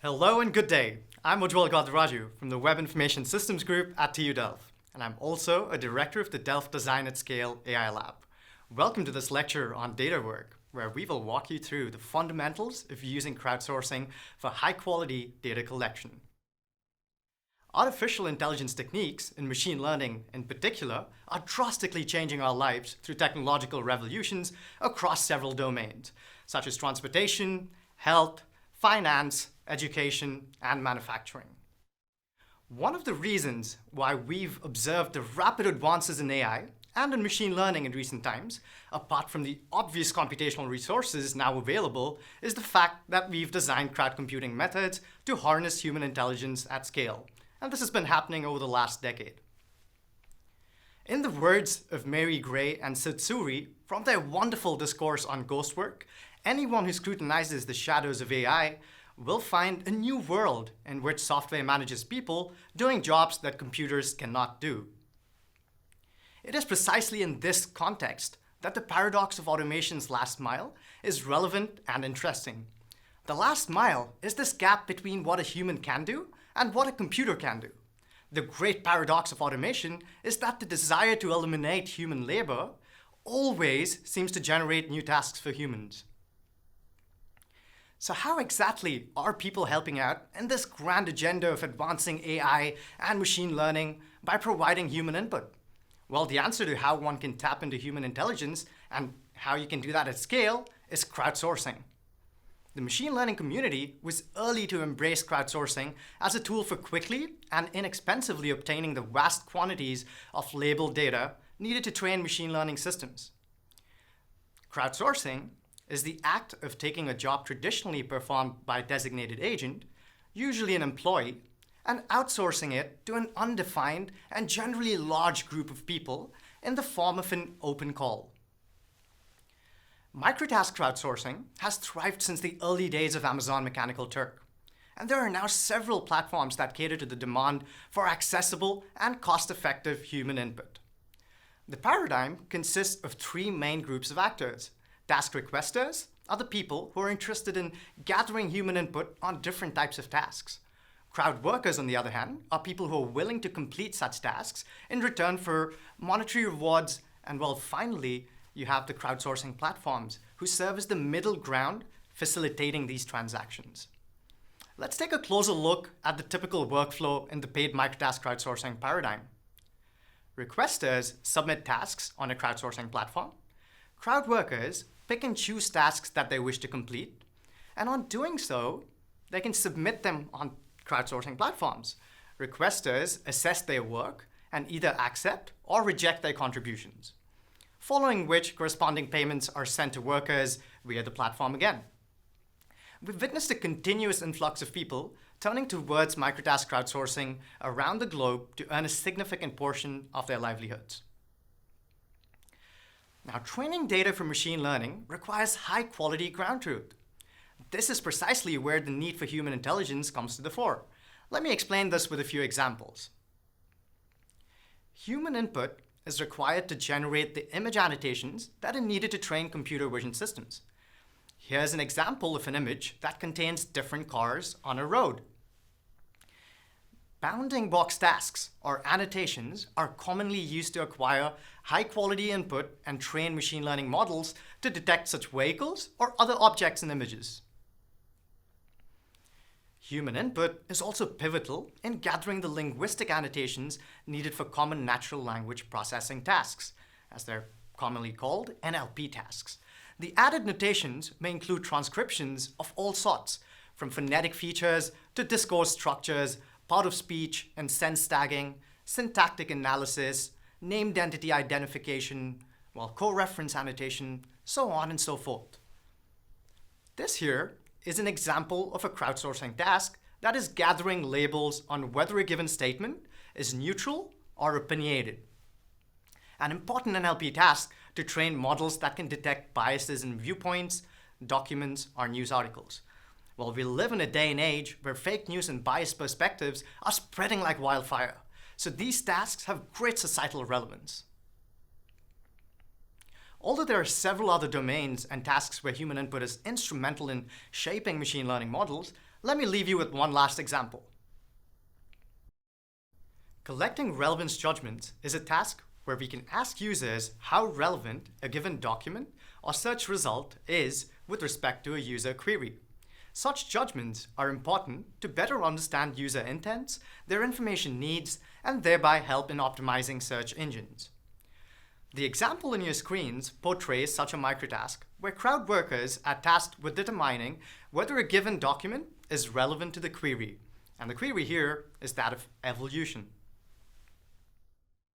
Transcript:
Hello and good day. I'm Ujwal Gadraju from the Web Information Systems Group at TU Delft, and I'm also a director of the Delft Design at Scale AI Lab. Welcome to this lecture on data work, where we will walk you through the fundamentals of using crowdsourcing for high-quality data collection. Artificial intelligence techniques, and machine learning in particular, are drastically changing our lives through technological revolutions across several domains, such as transportation, health, finance, education, and manufacturing. One of the reasons why we've observed the rapid advances in AI and in machine learning in recent times, apart from the obvious computational resources now available, is the fact that we've designed crowd computing methods to harness human intelligence at scale. And this has been happening over the last decade. In the words of Mary Gray and Sid Suri from their wonderful discourse on ghost work, anyone who scrutinizes the shadows of AI will find a new world in which software manages people doing jobs that computers cannot do. It is precisely in this context that the paradox of automation's last mile is relevant and interesting. The last mile is this gap between what a human can do and what a computer can do. The great paradox of automation is that the desire to eliminate human labor always seems to generate new tasks for humans. So how exactly are people helping out in this grand agenda of advancing AI and machine learning by providing human input? Well, the answer to how one can tap into human intelligence and how you can do that at scale is crowdsourcing. The machine learning community was early to embrace crowdsourcing as a tool for quickly and inexpensively obtaining the vast quantities of labeled data needed to train machine learning systems. Crowdsourcing is the act of taking a job traditionally performed by a designated agent, usually an employee, and outsourcing it to an undefined and generally large group of people in the form of an open call. Microtask crowdsourcing has thrived since the early days of Amazon Mechanical Turk, and there are now several platforms that cater to the demand for accessible and cost-effective human input. The paradigm consists of three main groups of actors. Task requesters are the people who are interested in gathering human input on different types of tasks. Crowd workers, on the other hand, are people who are willing to complete such tasks in return for monetary rewards. And well, finally, you have the crowdsourcing platforms who serve as the middle ground facilitating these transactions. Let's take a closer look at the typical workflow in the paid microtask crowdsourcing paradigm. Requesters submit tasks on a crowdsourcing platform. Crowd workers pick and choose tasks that they wish to complete, and on doing so, they can submit them on crowdsourcing platforms. Requesters assess their work and either accept or reject their contributions, following which corresponding payments are sent to workers via the platform again. We've witnessed a continuous influx of people turning towards microtask crowdsourcing around the globe to earn a significant portion of their livelihoods. Now, training data for machine learning requires high-quality ground truth. This is precisely where the need for human intelligence comes to the fore. Let me explain this with a few examples. Human input is required to generate the image annotations that are needed to train computer vision systems. Here's an example of an image that contains different cars on a road. Bounding box tasks, or annotations, are commonly used to acquire high-quality input and train machine learning models to detect such vehicles or other objects in images. Human input is also pivotal in gathering the linguistic annotations needed for common natural language processing tasks, as they're commonly called NLP tasks. The added notations may include transcriptions of all sorts, from phonetic features to discourse structures, part of speech and sense tagging, syntactic analysis, named entity identification, co-reference annotation, so on and so forth. This here is an example of a crowdsourcing task that is gathering labels on whether a given statement is neutral or opinionated. An important NLP task to train models that can detect biases in viewpoints, documents, or news articles. Well, we live in a day and age where fake news and biased perspectives are spreading like wildfire. So these tasks have great societal relevance. Although there are several other domains and tasks where human input is instrumental in shaping machine learning models, Let me leave you with one last example. Collecting relevance judgment is a task where we can ask users how relevant a given document or search result is with respect to a user query. Such judgments are important to better understand user intents, their information needs, and thereby help in optimizing search engines. The example in your screens portrays such a microtask where crowd workers are tasked with determining whether a given document is relevant to the query, and the query here is that of evolution.